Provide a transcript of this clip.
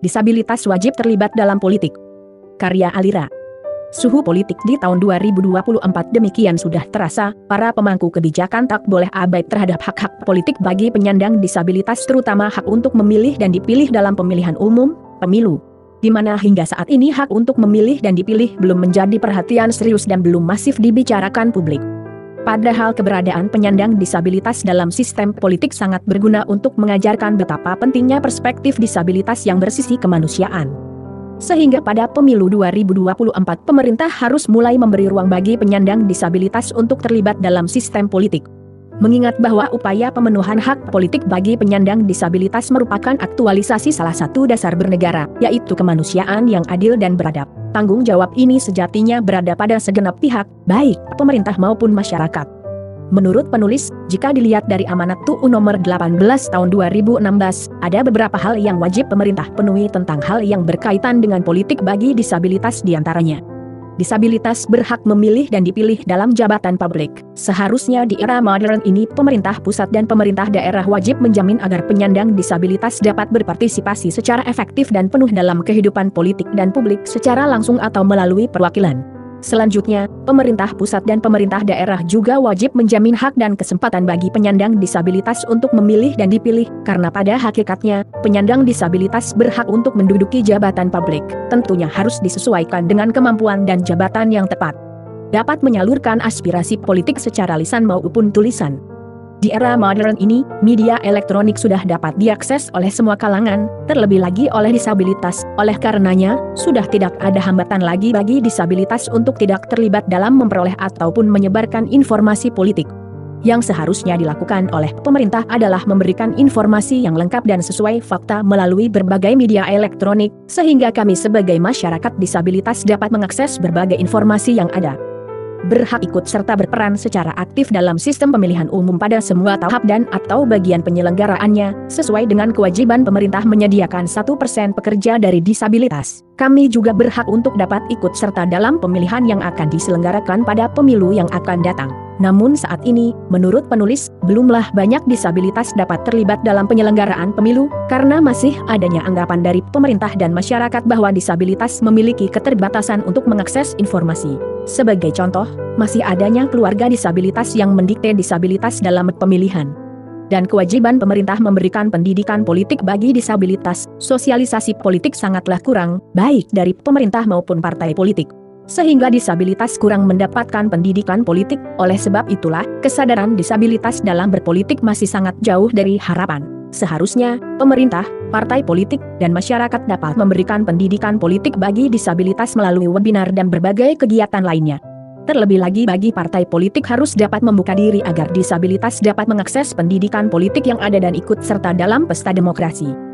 Disabilitas wajib terlibat dalam politik. Karya Alira. Suhu politik di tahun 2024 demikian sudah terasa, para pemangku kebijakan tak boleh abai terhadap hak-hak politik bagi penyandang disabilitas, terutama hak untuk memilih dan dipilih dalam pemilihan umum, pemilu. Di mana hingga saat ini hak untuk memilih dan dipilih belum menjadi perhatian serius dan belum masif dibicarakan publik. Padahal keberadaan penyandang disabilitas dalam sistem politik sangat berguna untuk mengajarkan betapa pentingnya perspektif disabilitas yang bersisi kemanusiaan. Sehingga pada pemilu 2024 pemerintah harus mulai memberi ruang bagi penyandang disabilitas untuk terlibat dalam sistem politik. Mengingat bahwa upaya pemenuhan hak politik bagi penyandang disabilitas merupakan aktualisasi salah satu dasar bernegara, yaitu kemanusiaan yang adil dan beradab. Tanggung jawab ini sejatinya berada pada segenap pihak, baik pemerintah maupun masyarakat. Menurut penulis, jika dilihat dari Amanat TUU Nomor 18 Tahun 2016, ada beberapa hal yang wajib pemerintah penuhi tentang hal yang berkaitan dengan politik bagi disabilitas diantaranya. Disabilitas berhak memilih dan dipilih dalam jabatan publik. Seharusnya di era modern ini pemerintah pusat dan pemerintah daerah wajib menjamin agar penyandang disabilitas dapat berpartisipasi secara efektif dan penuh dalam kehidupan politik dan publik secara langsung atau melalui perwakilan. Selanjutnya, pemerintah pusat dan pemerintah daerah juga wajib menjamin hak dan kesempatan bagi penyandang disabilitas untuk memilih dan dipilih, karena pada hakikatnya, penyandang disabilitas berhak untuk menduduki jabatan publik, tentunya harus disesuaikan dengan kemampuan dan jabatan yang tepat. Dapat menyalurkan aspirasi politik secara lisan maupun tulisan. Di era modern ini, media elektronik sudah dapat diakses oleh semua kalangan, terlebih lagi oleh disabilitas. Oleh karenanya, sudah tidak ada hambatan lagi bagi disabilitas untuk tidak terlibat dalam memperoleh ataupun menyebarkan informasi politik. Yang seharusnya dilakukan oleh pemerintah adalah memberikan informasi yang lengkap dan sesuai fakta melalui berbagai media elektronik, sehingga kami sebagai masyarakat disabilitas dapat mengakses berbagai informasi yang ada. Berhak ikut serta berperan secara aktif dalam sistem pemilihan umum pada semua tahap dan atau bagian penyelenggaraannya, sesuai dengan kewajiban pemerintah menyediakan 1% pekerja dari disabilitas. Kami juga berhak untuk dapat ikut serta dalam pemilihan yang akan diselenggarakan pada pemilu yang akan datang. Namun saat ini, menurut penulis, belumlah banyak disabilitas dapat terlibat dalam penyelenggaraan pemilu, karena masih adanya anggapan dari pemerintah dan masyarakat bahwa disabilitas memiliki keterbatasan untuk mengakses informasi. Sebagai contoh, masih adanya keluarga disabilitas yang mendikte disabilitas dalam pemilihan. Dan kewajiban pemerintah memberikan pendidikan politik bagi disabilitas, sosialisasi politik sangatlah kurang, baik dari pemerintah maupun partai politik. Sehingga disabilitas kurang mendapatkan pendidikan politik, oleh sebab itulah, kesadaran disabilitas dalam berpolitik masih sangat jauh dari harapan. Seharusnya, pemerintah, partai politik, dan masyarakat dapat memberikan pendidikan politik bagi disabilitas melalui webinar dan berbagai kegiatan lainnya. Terlebih lagi bagi partai politik harus dapat membuka diri agar disabilitas dapat mengakses pendidikan politik yang ada dan ikut serta dalam pesta demokrasi.